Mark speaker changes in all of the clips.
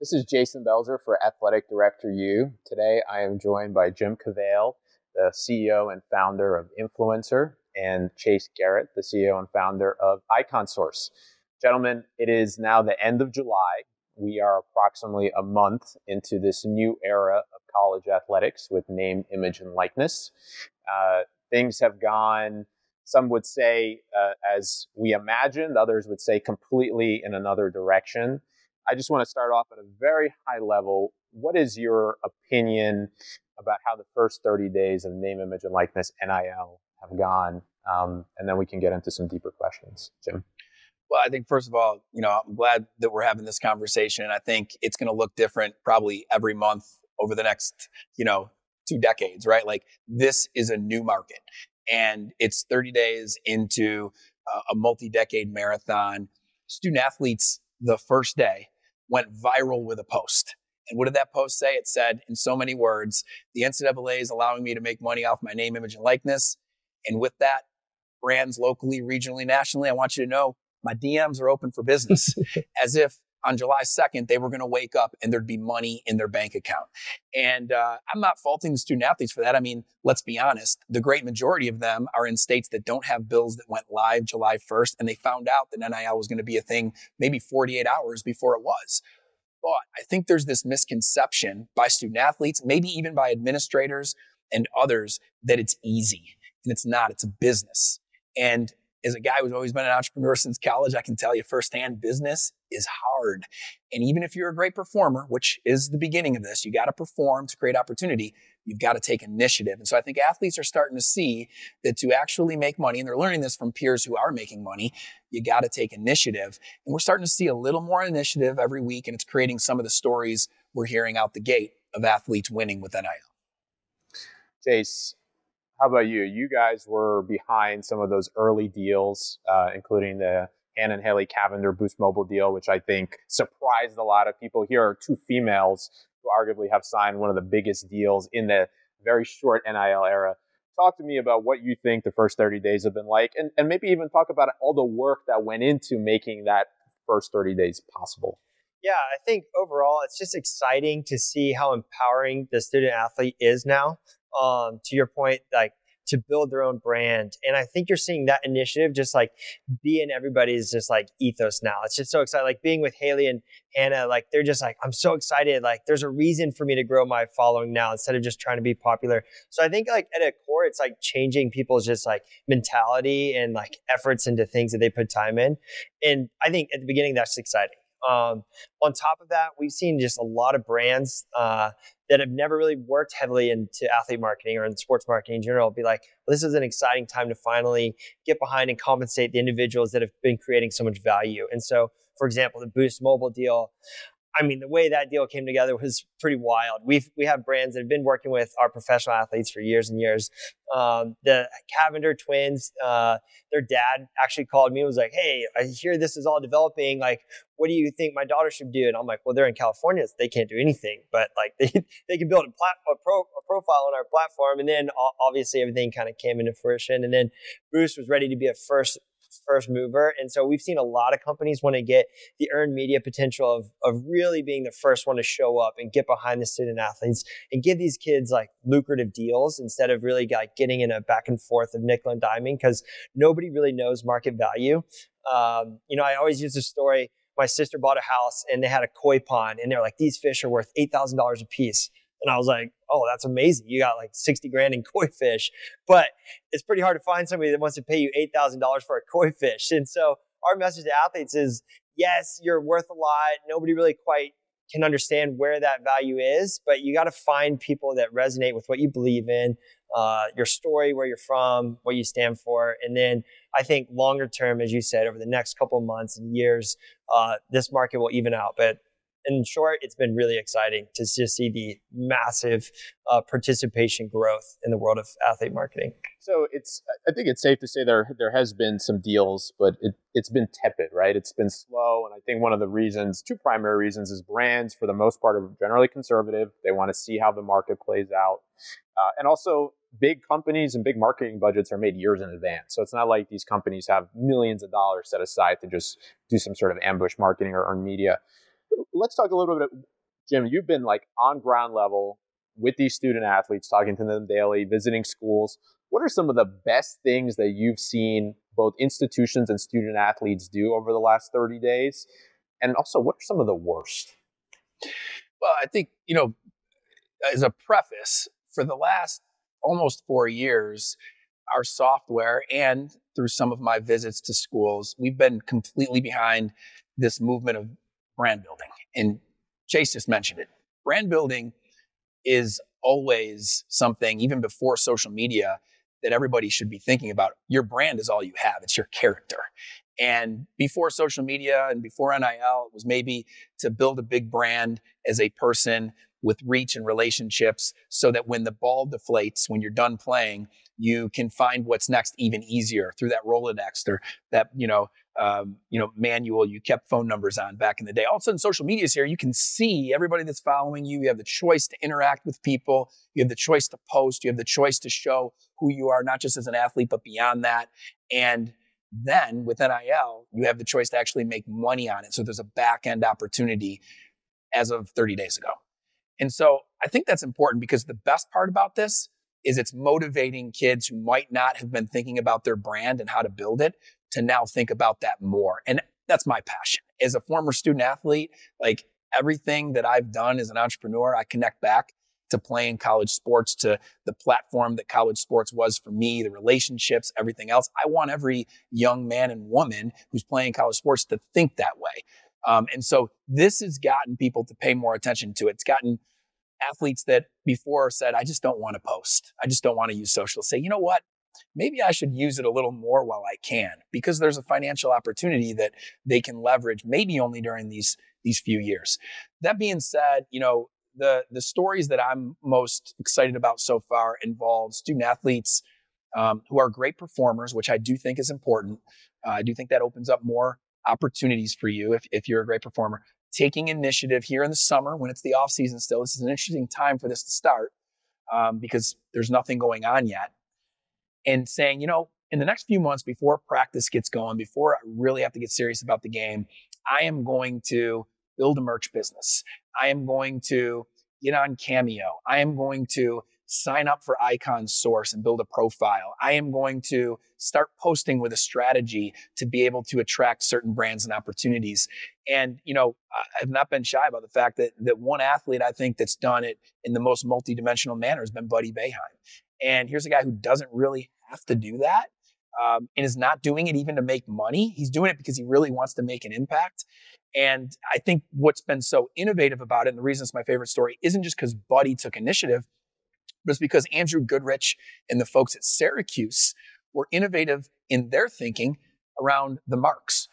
Speaker 1: This is Jason Belzer for AthleticDirectorU. Today I am joined by Jim Cavale, the CEO and founder of INFLCR, and Chase Garrett, the CEO and founder of IconSource. Gentlemen, it is now the end of July. We are approximately a month into this new era of college athletics with name, image, and likeness. Things have gone, some would say, as we imagined, others would say completely in another direction. I just want to start off at a very high level. What is your opinion about how the first 30 days of name, image, and likeness, NIL, have gone? And then we can get into some deeper questions. Jim?
Speaker 2: Well, I think first of all, I'm glad that we're having this conversation. And I think it's going to look different probably every month over the next, 2 decades, right? Like this is a new market and it's 30 days into a multi-decade marathon. Student athletes the first day went viral with a post. And what did that post say? It said, in so many words, the NCAA is allowing me to make money off my name, image, and likeness. And with that, brands locally, regionally, nationally, I want you to know my DMs are open for business. As if on July 2nd, they were going to wake up and there'd be money in their bank account. And I'm not faulting the student athletes for that. I mean, let's be honest. The great majority of them are in states that don't have bills that went live July 1st. And they found out that NIL was going to be a thing maybe 48 hours before it was. But I think there's this misconception by student athletes, maybe even by administrators and others, that it's easy. And it's not. It's a business. And as a guy who's always been an entrepreneur since college, I can tell you firsthand, business is hard. And even if you're a great performer, which is the beginning of this, you got to perform to create opportunity. You've got to take initiative. And so I think athletes are starting to see that to actually make money, and they're learning this from peers who are making money, you got to take initiative. And we're starting to see a little more initiative every week, and it's creating some of the stories we're hearing out the gate of athletes winning with NIL.
Speaker 1: Chase, how about you? You guys were behind some of those early deals, including the Hannah and Haley Cavender Boost Mobile deal, which I think surprised a lot of people. Here are two females who arguably have signed one of the biggest deals in the very short NIL era. Talk to me about what you think the first 30 days have been like, and maybe even talk about all the work that went into making that first 30 days possible.
Speaker 3: Yeah, I think overall, it's just exciting to see how empowering the student athlete is now. To your point, like to build their own brand. And I think you're seeing that initiative just like be in everybody's just like ethos now. It's just so exciting. Like being with Haley and Hannah, like they're just like, I'm so excited. Like there's a reason for me to grow my following now instead of just trying to be popular. So I think like at a core, it's like changing people's just like mentality and like efforts into things that they put time in. And I think at the beginning, that's exciting. On top of that, we've seen just a lot of brands that have never really worked heavily into athlete marketing or in sports marketing in general be like, well, this is an exciting time to finally get behind and compensate the individuals that have been creating so much value. And so, for example, the Boost Mobile deal, I mean, the way that deal came together was pretty wild. We have brands that have been working with our professional athletes for years and years. The Cavender twins, their dad actually called me and was like, hey, I hear this is all developing. Like, what do you think my daughter should do? And I'm like, well, they're in California, so they can't do anything. But like they can build a profile on our platform. And then obviously everything kind of came into fruition. And then Bruce was ready to be a first mover. And so we've seen a lot of companies want to get the earned media potential of really being the first one to show up and get behind the student athletes and give these kids like lucrative deals instead of really like getting in a back and forth of nickel and diming because nobody really knows market value. I always use this story. My sister bought a house and they had a koi pond and they're like, these fish are worth $8,000 a piece. And I was like, oh, that's amazing. You got like 60 grand in koi fish. But it's pretty hard to find somebody that wants to pay you $8,000 for a koi fish. And so our message to athletes is, yes, you're worth a lot. Nobody really quite can understand where that value is, but you got to find people that resonate with what you believe in, your story, where you're from, what you stand for. And then I think longer term, as you said, over the next couple of months and years, this market will even out. But in short, it's been really exciting to just see the massive participation growth in the world of athlete marketing.
Speaker 1: So I think it's safe to say there has been some deals, but it's been tepid, right? It's been slow. And I think one of the reasons, two primary reasons, is brands, for the most part, are generally conservative. They want to see how the market plays out. And also, big companies and big marketing budgets are made years in advance. So it's not like these companies have millions of dollars set aside to just do some sort of ambush marketing or earn media. let's talk a little bit. Jim, you've been like on ground level with these student athletes, talking to them daily, visiting schools. What are some of the best things that you've seen both institutions and student athletes do over the last 30 days? And also, what are some of the worst?
Speaker 2: Well, I think, as a preface, for the last almost 4 years, our software and through some of my visits to schools, we've been completely behind this movement of brand building. And Chase just mentioned it. Brand building is always something, even before social media, that everybody should be thinking about. Your brand is all you have. It's your character. And before social media and before NIL, it was maybe to build a big brand as a person with reach and relationships so that when the ball deflates, when you're done playing, you can find what's next even easier through that Rolodex or that, manual you kept phone numbers on back in the day. All of a sudden, social media is here. You can see everybody that's following you. You have the choice to interact with people. You have the choice to post. You have the choice to show who you are, not just as an athlete, but beyond that. And then with NIL, you have the choice to actually make money on it. So there's a back end opportunity as of 30 days ago. And so I think that's important because the best part about this is it's motivating kids who might not have been thinking about their brand and how to build it to now think about that more. And that's my passion. As a former student athlete, like everything that I've done as an entrepreneur, I connect back to playing college sports, to the platform that college sports was for me, the relationships, everything else. I want every young man and woman who's playing college sports to think that way. And so this has gotten people to pay more attention to it. It's gotten athletes that before said, I just don't want to post. I just don't want to use social. Say, you know what? Maybe I should use it a little more while I can, because there's a financial opportunity that they can leverage maybe only during these few years. That being said, the stories that I'm most excited about so far involve student athletes who are great performers, which I do think is important. I do think that opens up more opportunities for you if you're a great performer. Taking initiative here in the summer when it's the off season still. This is an interesting time for this to start because there's nothing going on yet. And saying, in the next few months before practice gets going, before I really have to get serious about the game, I am going to build a merch business. I am going to get on Cameo. I am going to sign up for Icon Source and build a profile. I am going to start posting with a strategy to be able to attract certain brands and opportunities. And, I've not been shy about the fact that one athlete I think that's done it in the most multidimensional manner has been Buddy Boeheim. And here's a guy who doesn't really have to do that and is not doing it even to make money. He's doing it because he really wants to make an impact. And I think what's been so innovative about it, and the reason it's my favorite story, isn't just because Buddy took initiative, but it's because Andrew Goodrich and the folks at Syracuse were innovative in their thinking around the marks.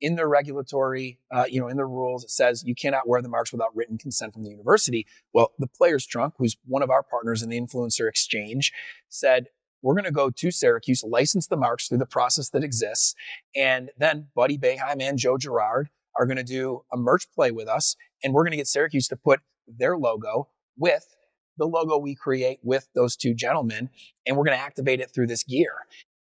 Speaker 2: In their regulatory, in their rules, it says you cannot wear the marks without written consent from the university. Well, the Players Trunk, who's one of our partners in the Influencer Exchange, said, we're going to go to Syracuse, license the marks through the process that exists, and then Buddy Boeheim and Joe Girard are going to do a merch play with us, and we're going to get Syracuse to put their logo with the logo we create with those two gentlemen, and we're going to activate it through this gear.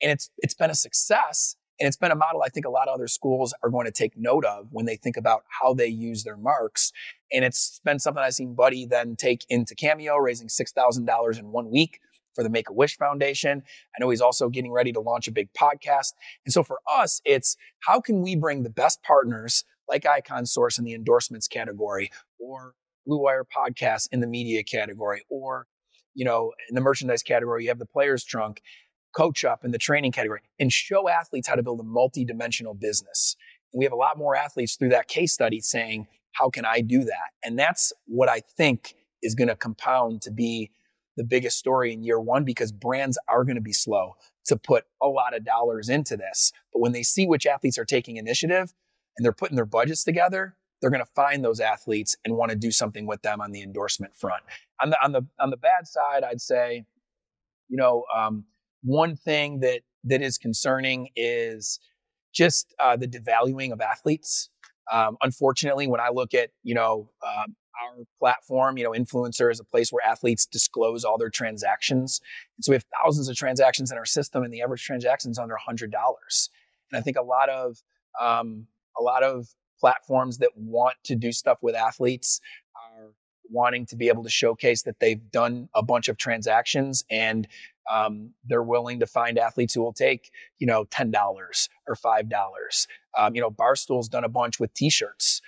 Speaker 2: And it's been a success. And it's been a model I think a lot of other schools are going to take note of when they think about how they use their marks. And it's been something I've seen Buddy then take into Cameo, raising $6,000 in 1 week for the Make-A-Wish Foundation. I know he's also getting ready to launch a big podcast. And so for us, it's how can we bring the best partners like Icon Source in the endorsements category, or Blue Wire Podcasts in the media category, or, in the merchandise category, you have the Players Trunk, Coach Up in the training category, and show athletes how to build a multi-dimensional business. And we have a lot more athletes through that case study saying, how can I do that? And that's what I think is going to compound to be the biggest story in year one, because brands are going to be slow to put a lot of dollars into this. But when they see which athletes are taking initiative and they're putting their budgets together, they're going to find those athletes and want to do something with them on the endorsement front. On the bad side, I'd say, one thing that is concerning is just the devaluing of athletes. Unfortunately, when I look at, our platform, Influencer is a place where athletes disclose all their transactions. And so we have thousands of transactions in our system, and the average transaction is under $100. And I think a lot of platforms that want to do stuff with athletes are wanting to be able to showcase that they've done a bunch of transactions, and they're willing to find athletes who will take, $10 or $5. Barstool's done a bunch with t-shirts.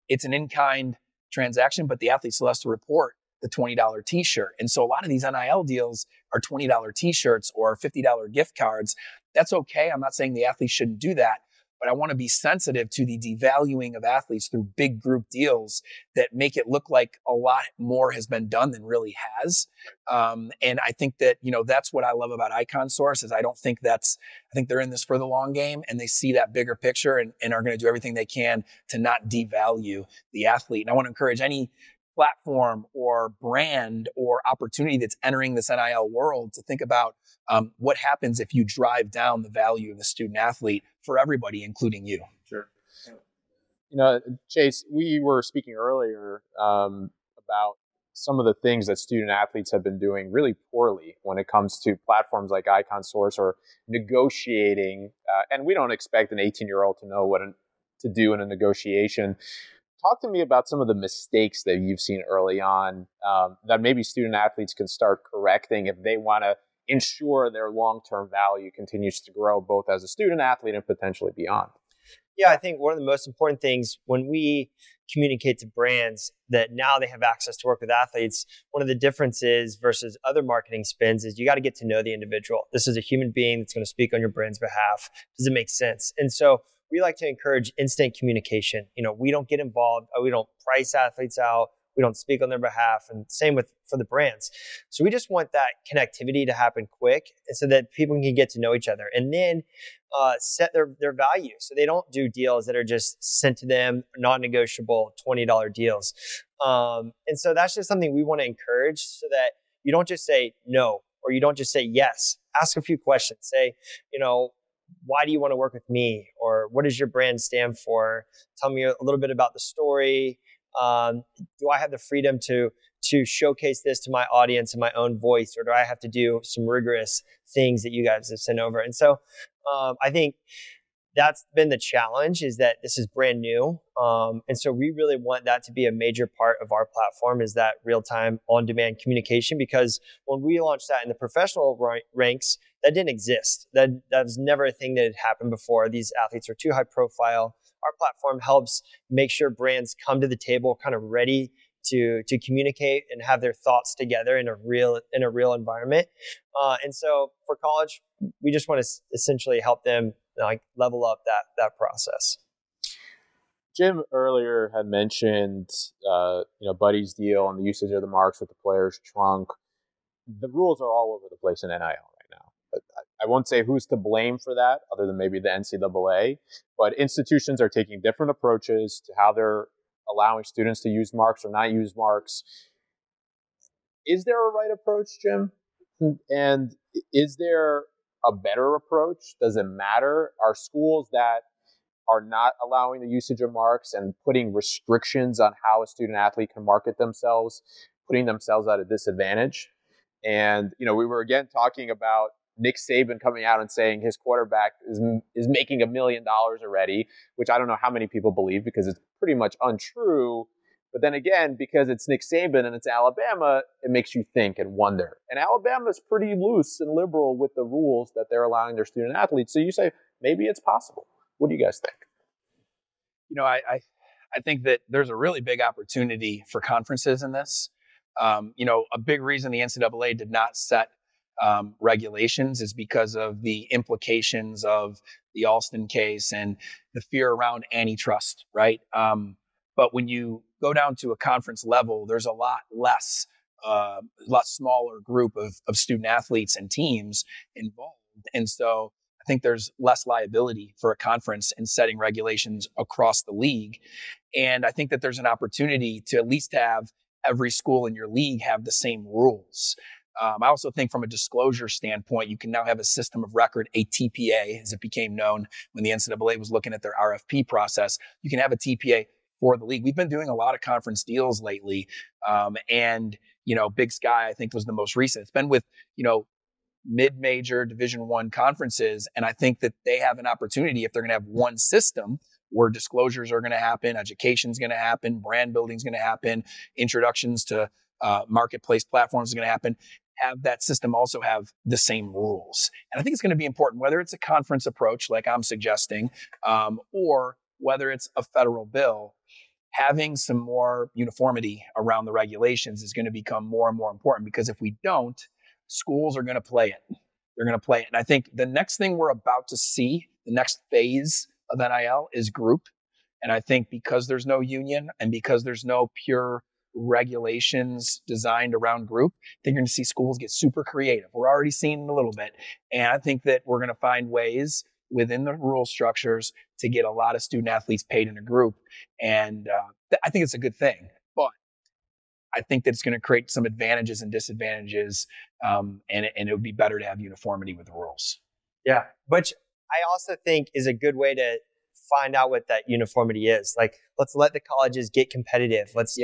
Speaker 2: It's an in-kind transaction, but the athlete still has to report the $20 t-shirt. And so a lot of these NIL deals are $20 t-shirts or $50 gift cards. That's okay. I'm not saying the athlete shouldn't do that, but I want to be sensitive to the devaluing of athletes through big group deals that make it look like a lot more has been done than really has. And I think that, that's what I love about IconSource is I think they're in this for the long game, and they see that bigger picture and are going to do everything they can to not devalue the athlete. And I want to encourage any platform or brand or opportunity that's entering this NIL world to think about what happens if you drive down the value of the student athlete for everybody, including you.
Speaker 1: Sure. Chase, we were speaking earlier about some of the things that student athletes have been doing really poorly when it comes to platforms like IconSource or negotiating. And we don't expect an 18-year-old to know what to do in a negotiation. Talk to me about some of the mistakes that you've seen early on that maybe student athletes can start correcting if they want to ensure their long-term value continues to grow both as a student athlete and potentially beyond.
Speaker 3: Yeah, I think one of the most important things when we communicate to brands that now they have access to work with athletes, one of the differences versus other marketing spins is you got to get to know the individual. This is a human being that's going to speak on your brand's behalf. Does it make sense? And so we like to encourage instant communication. We don't get involved. We don't price athletes out. We don't speak on their behalf. And same for the brands. So we just want that connectivity to happen quick and so that people can get to know each other and then set their value. So they don't do deals that are just sent to them, non-negotiable $20 deals. And so that's just something we want to encourage so that you don't just say no, or you don't just say yes. Ask a few questions. Say, why do you want to work with me? Or what does your brand stand for? Tell me a little bit about the story. Do I have the freedom to showcase this to my audience in my own voice? Or do I have to do some rigorous things that you guys have sent over? And so I think that's been the challenge, is that this is brand new. And so we really want that to be a major part of our platform, is that real-time on-demand communication, because when we launched that in the professional ranks, that didn't exist. That was never a thing that had happened before. These athletes are too high profile. Our platform helps make sure brands come to the table kind of ready to communicate and have their thoughts together in a real environment. And so for college, we just want to essentially help them level up that process.
Speaker 1: Jim earlier had mentioned, Buddy's deal and the usage of the marks with the player's trunk. The rules are all over the place in NIL right now. But I won't say who's to blame for that, other than maybe the NCAA. But institutions are taking different approaches to how they're allowing students to use marks or not use marks. Is there a right approach, Jim? And is there a better approach? Does it matter? Are schools that are not allowing the usage of marks and putting restrictions on how a student athlete can market themselves, putting themselves at a disadvantage? And, we were again talking about Nick Saban coming out and saying his quarterback is making $1 million already, which I don't know how many people believe because it's pretty much untrue. But then again, because it's Nick Saban and it's Alabama, it makes you think and wonder. And Alabama's pretty loose and liberal with the rules that they're allowing their student athletes. So you say, maybe it's possible. What do you guys think?
Speaker 2: I think that there's a really big opportunity for conferences in this. A big reason the NCAA did not set regulations is because of the implications of the Alston case and the fear around antitrust, right? But when you go down to a conference level, there's a lot smaller group of student athletes and teams involved. And so I think there's less liability for a conference in setting regulations across the league. And I think that there's an opportunity to at least have every school in your league have the same rules. I also think from a disclosure standpoint, you can now have a system of record, a TPA, as it became known when the NCAA was looking at their RFP process. You can have a TPA for the league. We've been doing a lot of conference deals lately. And Big Sky, I think, was the most recent. It's been with, mid-major Division I conferences. And I think that they have an opportunity, if they're going to have one system where disclosures are going to happen, education is going to happen, brand building is going to happen, introductions to marketplace platforms is going to happen. Have that system also have the same rules. And I think it's going to be important, whether it's a conference approach like I'm suggesting, or whether it's a federal bill, having some more uniformity around the regulations is going to become more and more important, because if we don't, schools are going to play it. They're going to play it. And I think the next thing we're about to see, the next phase of NIL is group. And I think because there's no union and because there's no pure regulations designed around group, I think you're going to see schools get super creative. We're already seeing it a little bit. And I think that we're going to find ways within the rule structures to get a lot of student athletes paid in a group. And I think it's a good thing. But I think that it's going to create some advantages and disadvantages. And it would be better to have uniformity with the rules.
Speaker 3: Yeah. Which I also think is a good way to find out what that uniformity is. Like, let's let the colleges get competitive. Let's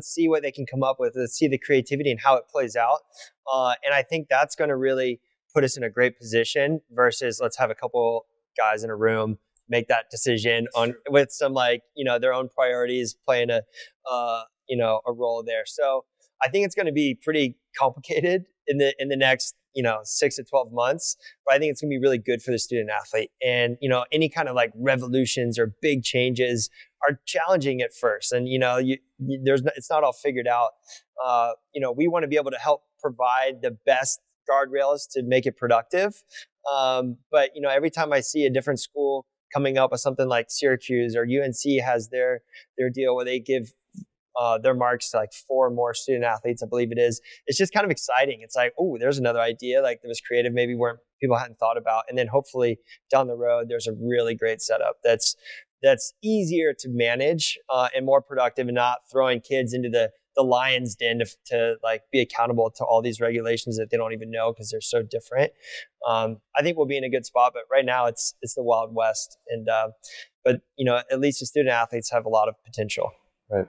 Speaker 3: see what they can come up with. Let's see the creativity and how it plays out. And I think that's going to really put us in a great position versus let's have a couple guys in a room make that decision on with some their own priorities playing a role there. So I think it's going to be pretty complicated in the next 6 to 12 months, but I think it's going to be really good for the student athlete. And any kind of revolutions or big changes are challenging at first, and it's not all figured out. We want to be able to help provide the best guardrails to make it productive. But every time I see a different school coming up with something like Syracuse or UNC has their deal where they give their marks to 4 more student athletes, I believe it is. It's just kind of exciting. It's like, oh, there's another idea that was creative, maybe people hadn't thought about. And then hopefully down the road, there's a really great setup that's easier to manage and more productive, and not throwing kids into the lion's den to be accountable to all these regulations that they don't even know because they're so different. I think we'll be in a good spot, but right now it's the Wild West. And but at least the student athletes have a lot of potential.
Speaker 1: Right.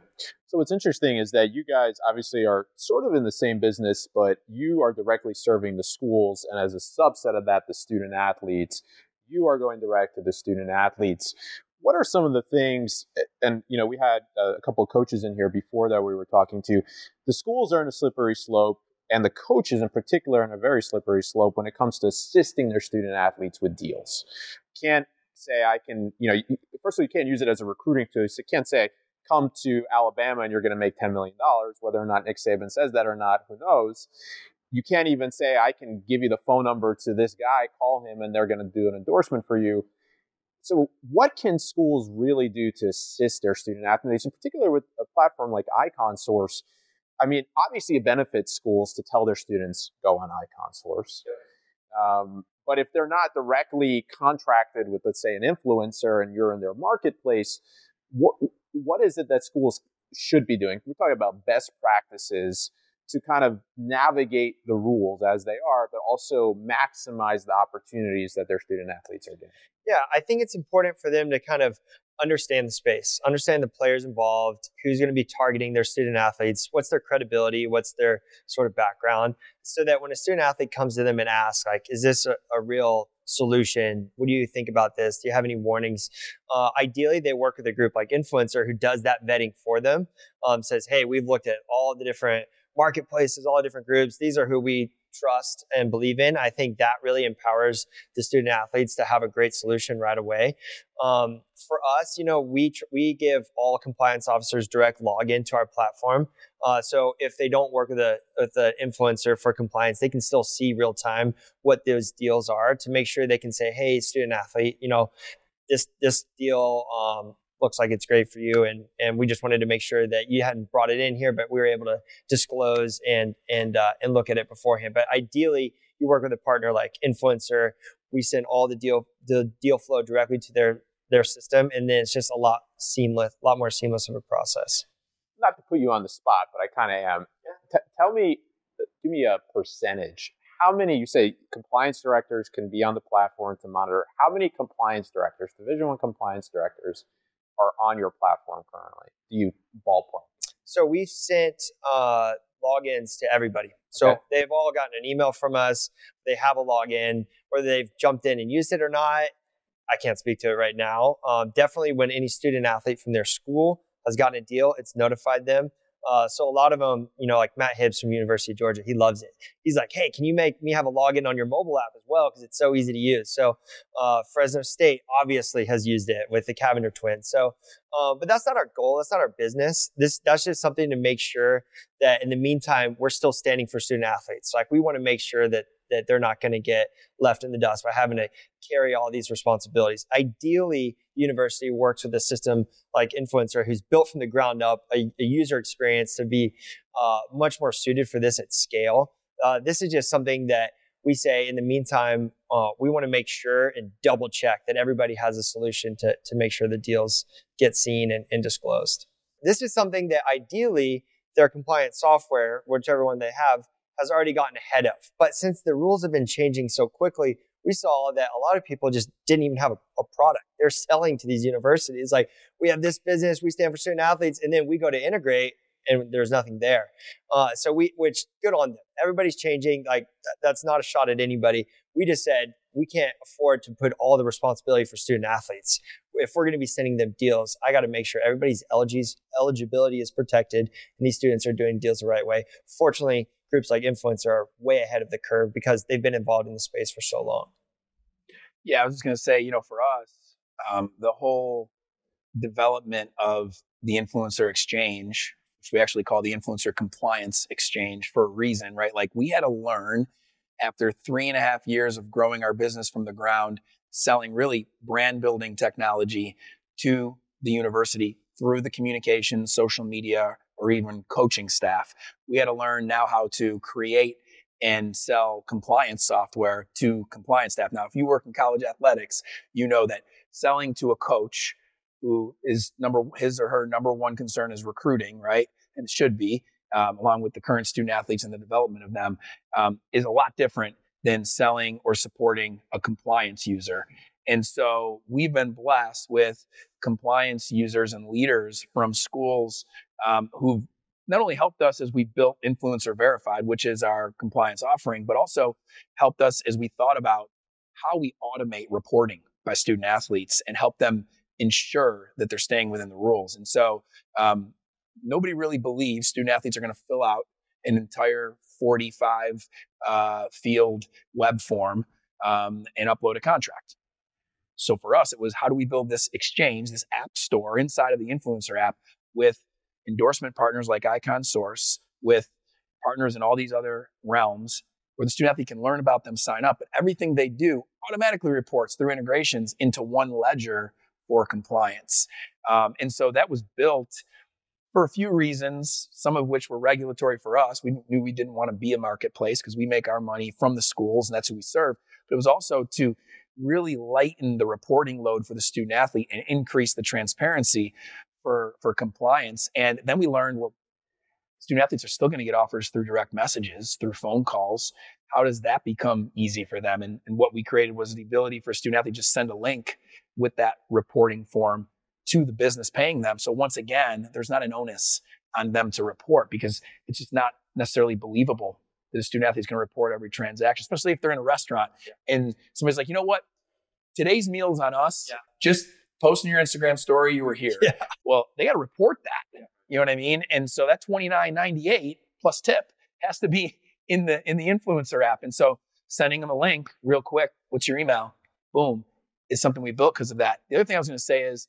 Speaker 1: So what's interesting is that you guys obviously are sort of in the same business, but you are directly serving the schools. And as a subset of that, the student athletes, you are going direct to the student athletes. What are some of the things, and we had a couple of coaches in here before that we were talking to, the schools are in a slippery slope, and the coaches in particular are in a very slippery slope when it comes to assisting their student athletes with deals. Can't say I can, first of all, you can't use it as a recruiting tool. So you can't say, come to Alabama and you're going to make $10 million, whether or not Nick Saban says that or not, who knows. You can't even say, I can give you the phone number to this guy, call him, and they're going to do an endorsement for you. So what can schools really do to assist their student athletes, in particular with a platform like IconSource? I mean, obviously it benefits schools to tell their students, go on IconSource. But if they're not directly contracted with, let's say, an influencer and you're in their marketplace, what is it that schools should be doing? We're talking about best practices to kind of navigate the rules as they are, but also maximize the opportunities that their student athletes are getting.
Speaker 3: Yeah, I think it's important for them to kind of understand the space, understand the players involved, who's going to be targeting their student athletes, what's their credibility, what's their sort of background, so that when a student athlete comes to them and asks, is this a real solution? What do you think about this? Do you have any warnings? Ideally, they work with a group like Influencer who does that vetting for them, says, hey, we've looked at all the different marketplaces, all the different groups. These are who we trust and believe in. I think that really empowers the student athletes to have a great solution right away. For us, we give all compliance officers direct login to our platform. So if they don't work with the influencer for compliance, they can still see real time what those deals are to make sure they can say, hey, student athlete, this deal looks like it's great for you, and we just wanted to make sure that you hadn't brought it in here, but we were able to disclose and look at it beforehand. But ideally, you work with a partner like Influencer. We send all the deal flow directly to their system, and then it's just a lot more seamless of a process.
Speaker 1: Not to put you on the spot, but I kind of am. Give me a percentage. How many, you say compliance directors can be on the platform to monitor? How many compliance directors, Division I compliance directors, are on your platform currently? Do you ballpark?
Speaker 3: So we've sent logins to everybody. So they've all gotten an email from us. They have a login. Whether they've jumped in and used it or not, I can't speak to it right now. Definitely when any student athlete from their school has gotten a deal, it's notified them. So a lot of them, like Matt Hibbs from University of Georgia, he loves it. He's like, hey, can you make me have a login on your mobile app as well? Because it's so easy to use. So Fresno State obviously has used it with the Cavender twins. So, but that's not our goal. That's not our business. That's just something to make sure that in the meantime, we're still standing for student athletes. Like we want to make sure that they're not going to get left in the dust by having to carry all these responsibilities. Ideally, the university works with a system like Influencer, who's built from the ground up a user experience to be much more suited for this at scale. This is just something that we say in the meantime, we want to make sure and double check that everybody has a solution to make sure the deals get seen and disclosed. This is something that ideally their compliance software, whichever one they have, has already gotten ahead of. But since the rules have been changing so quickly, we saw that a lot of people just didn't even have a product. They're selling to these universities. Like, we have this business, we stand for student athletes, and then we go to integrate and there's nothing there. Which good on them. Everybody's changing. Like, that's not a shot at anybody. We just said we can't afford to put all the responsibility for student athletes. If we're going to be sending them deals, I got to make sure everybody's eligibility is protected and these students are doing deals the right way. Fortunately, groups like Influencer are way ahead of the curve because they've been involved in the space for so long.
Speaker 2: Yeah, I was just going to say, for us, the whole development of the influencer exchange, which we actually call the influencer compliance exchange for a reason, right? Like, we had to learn after 3.5 years of growing our business from the ground, selling really brand building technology to the university through the communication, social media, or even coaching staff. We had to learn now how to create and sell compliance software to compliance staff. Now, if you work in college athletics, you know that selling to a coach who is his or her number one concern is recruiting, right? And it should be, along with the current student athletes and the development of them, is a lot different than selling or supporting a compliance user. And so we've been blessed with compliance users and leaders from schools who've not only helped us as we built Influencer Verified, which is our compliance offering, but also helped us as we thought about how we automate reporting by student athletes and help them ensure that they're staying within the rules. And so nobody really believes student athletes are going to fill out an entire 45 field web form and upload a contract. So for us, it was, how do we build this exchange, this app store inside of the Influencer app with endorsement partners like IconSource, with partners in all these other realms where the student athlete can learn about them, sign up, but everything they do automatically reports through integrations into one ledger for compliance. And so that was built for a few reasons, some of which were regulatory for us. We knew we didn't want to be a marketplace because we make our money from the schools and that's who we serve. But it was also to really lighten the reporting load for the student athlete and increase the transparency for compliance. And then we learned, well, student athletes are still going to get offers through direct messages, through phone calls. How does that become easy for them? And what we created was the ability for a student athlete to just send a link with that reporting form to the business paying them. So once again, there's not an onus on them to report because it's just not necessarily believable that a student athlete is going to report every transaction, especially if they're in a restaurant. Yeah. And somebody's like, you know what? Today's meal's on us. Yeah. Just post in your Instagram story you were here. Yeah. Well, they got to report that. Yeah. You know what I mean? And so that $29.98 plus tip has to be in the Influencer app. And so sending them a link real quick, what's your email? Boom, is something we built because of that. The other thing I was going to say is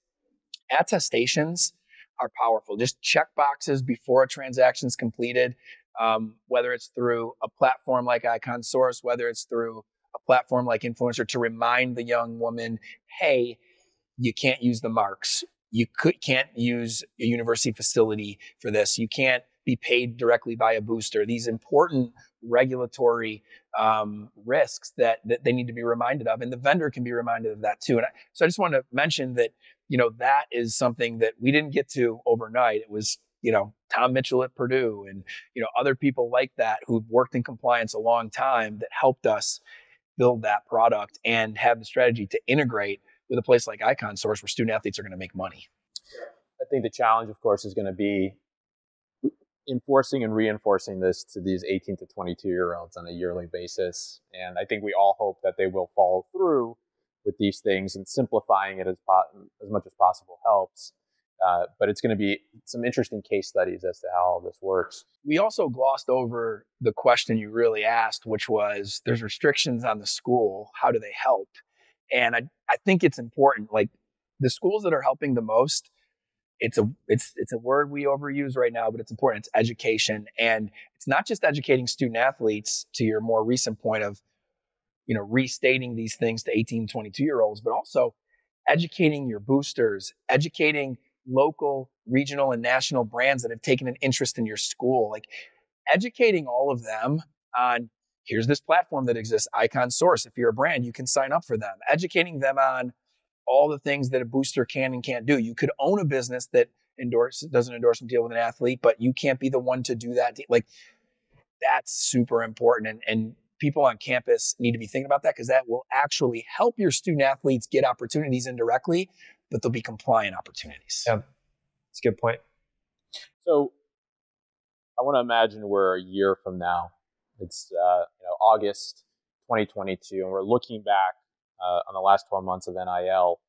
Speaker 2: attestations are powerful. Just check boxes before a transaction is completed, whether it's through a platform like IconSource, whether it's through a platform like Influencer, to remind the young woman, hey, you can't use the marks. You can't use a university facility for this. You can't be paid directly by a booster. These important regulatory risks that they need to be reminded of, and the vendor can be reminded of that too. And so I just want to mention that, that is something that we didn't get to overnight. It was, Tom Mitchell at Purdue and, other people like that who've worked in compliance a long time that helped us build that product and have the strategy to integrate with a place like IconSource where student athletes are going to make money.
Speaker 1: I think the challenge, of course, is going to be enforcing and reinforcing this to these 18 to 22-year-olds on a yearly basis. And I think we all hope that they will follow through with these things, and simplifying it as much as possible helps. But it's going to be some interesting case studies as to how all this works.
Speaker 2: We also glossed over the question you really asked, which was there's restrictions on the school. How do they help? And I think it's important, like the schools that are helping the most, it's a word we overuse right now, but it's important. It's education. And it's not just educating student athletes, to your more recent point of, restating these things to 18, 22-year-olds, but also educating your boosters, educating local, regional, and national brands that have taken an interest in your school, like educating all of them on, here's this platform that exists, Icon Source. If you're a brand, you can sign up for them. Educating them on all the things that a booster can and can't do. You could own a business that does an endorsement deal with an athlete, but you can't be the one to do that. Like, that's super important. And people on campus need to be thinking about that, because that will actually help your student athletes get opportunities indirectly, but they'll be compliant opportunities.
Speaker 3: Yeah, that's a good point.
Speaker 1: So I want to imagine we're a year from now. It's August 2022, and we're looking back on the last 12 months of NIL.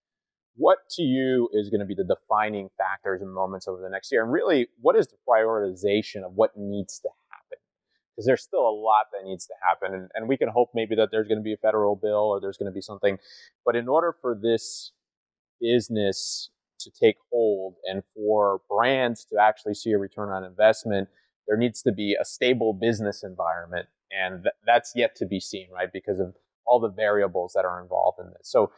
Speaker 1: What to you is going to be the defining factors and moments over the next year? And really, what is the prioritization of what needs to happen? Because there's still a lot that needs to happen. And we can hope maybe that there's going to be a federal bill or there's going to be something. But in order for this business to take hold and for brands to actually see a return on investment, there needs to be a stable business environment. And that's yet to be seen, right? Because of all the variables that are involved in this. So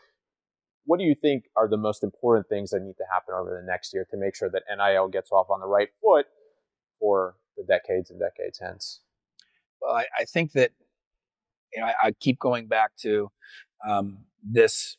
Speaker 1: what do you think are the most important things that need to happen over the next year to make sure that NIL gets off on the right foot for the decades and decades hence?
Speaker 2: Well, I think that, I keep going back to this,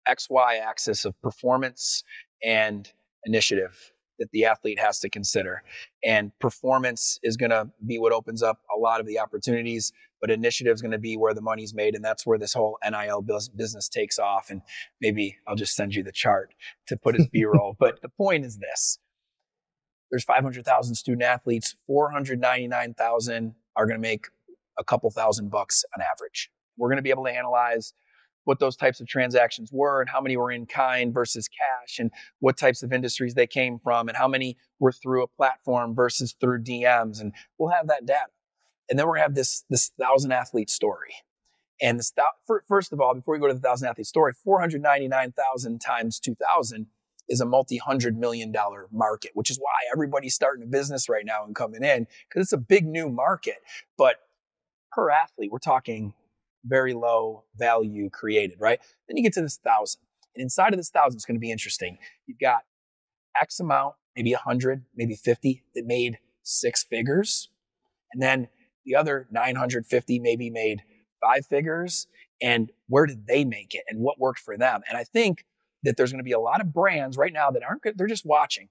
Speaker 2: XY axis of performance and initiative that the athlete has to consider. And performance is going to be what opens up a lot of the opportunities, but initiative is going to be where the money's made. And that's where this whole NIL business takes off. And maybe I'll just send you the chart to put as B-roll. But the point is this: there's 500,000 student athletes, 499,000 are going to make a couple $1,000 on average. We're going to be able to analyze what those types of transactions were and how many were in kind versus cash, and what types of industries they came from, and how many were through a platform versus through DMs. And we'll have that data. And then we're going to have this 1,000 athlete story. And first of all, before we go to the 1,000 athlete story, 499,000 times 2,000 is a multi-$100 million market, which is why everybody's starting a business right now and coming in, because it's a big new market. But per athlete, we're talking very low value created, right? Then you get to this 1,000. And inside of this 1,000, it's going to be interesting. You've got X amount, maybe 100, maybe 50 that made 6 figures. And then the other 950 maybe made 5 figures. And where did they make it? And what worked for them? And I think that there's going to be a lot of brands right now that aren't good. They're just watching.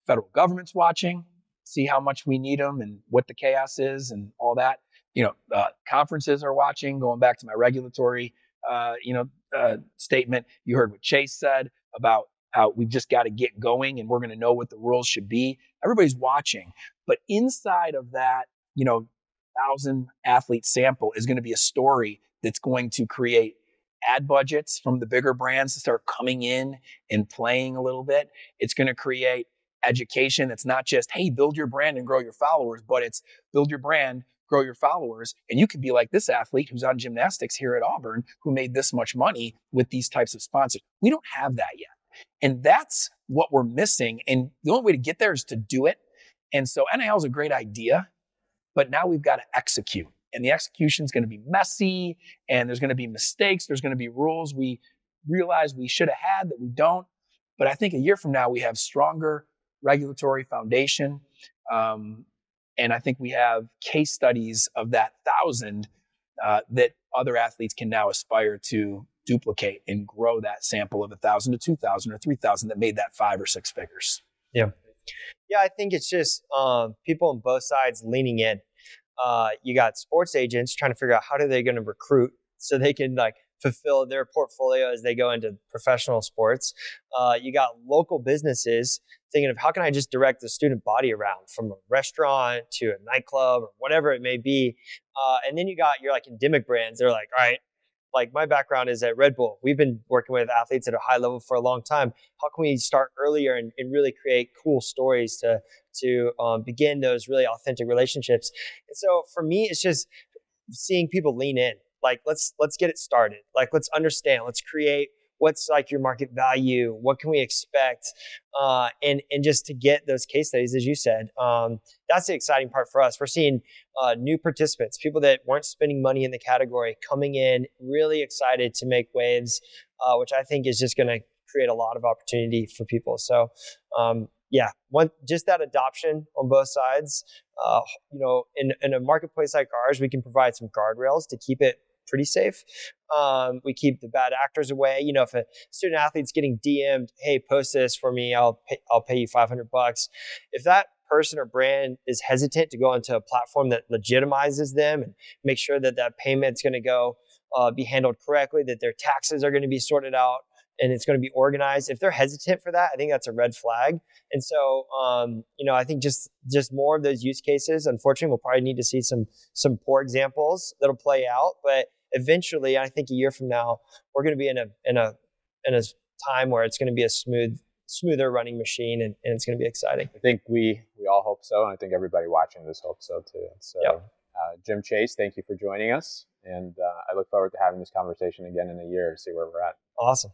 Speaker 2: Federal government's watching, see how much we need them and what the chaos is and all that. Conferences are watching, going back to my regulatory, statement. You heard what Chase said about how we've just got to get going and we're going to know what the rules should be. Everybody's watching. But inside of that, 1,000 athlete sample is going to be a story that's going to create ad budgets from the bigger brands to start coming in and playing a little bit. It's going to create education that's not just, hey, build your brand and grow your followers, but it's build your brand, grow your followers. And you could be like this athlete who's on gymnastics here at Auburn who made this much money with these types of sponsors. We don't have that yet. And that's what we're missing. And the only way to get there is to do it. And so NIL is a great idea, but now we've got to execute. And the execution is going to be messy, and there's going to be mistakes. There's going to be rules we realize we should have had that we don't. But I think a year from now, we have stronger regulatory foundation. And I think we have case studies of that 1,000 that other athletes can now aspire to duplicate and grow that sample of 1,000 to 2,000 or 3,000 that made that 5 or 6 figures.
Speaker 3: Yeah. Yeah, I think it's just people on both sides leaning in. You got sports agents trying to figure out how are they going to recruit so they can fulfill their portfolio as they go into professional sports. You got local businesses thinking of how can I just direct the student body around from a restaurant to a nightclub or whatever it may be. And then you got your endemic brands. They're like, all right, like my background is at Red Bull. We've been working with athletes at a high level for a long time. How can we start earlier and really create cool stories to begin those really authentic relationships? And so for me, it's just seeing people lean in. Like, let's get it started. Like, let's understand. Let's create what's like your market value. What can we expect? And just to get those case studies, as you said, that's the exciting part for us. We're seeing new participants, people that weren't spending money in the category, coming in really excited to make waves, which I think is just going to create a lot of opportunity for people. So, just that adoption on both sides. In a marketplace like ours, we can provide some guardrails to keep it pretty safe. We keep the bad actors away. If a student athlete's getting DM'd, hey, post this for me, I'll pay you $500. If that person or brand is hesitant to go into a platform that legitimizes them and make sure that that payment's going to go be handled correctly, that their taxes are going to be sorted out, and it's going to be organized. If they're hesitant for that, I think that's a red flag. And so, I think just more of those use cases. Unfortunately, we'll probably need to see some poor examples that'll play out. But eventually, I think a year from now, we're going to be in a time where it's going to be a smoother running machine, and it's going to be exciting.
Speaker 1: I think we all hope so, and I think everybody watching this hopes so too. So, yep. Jim, Chase, thank you for joining us, and I look forward to having this conversation again in a year to see where we're at.
Speaker 3: Awesome.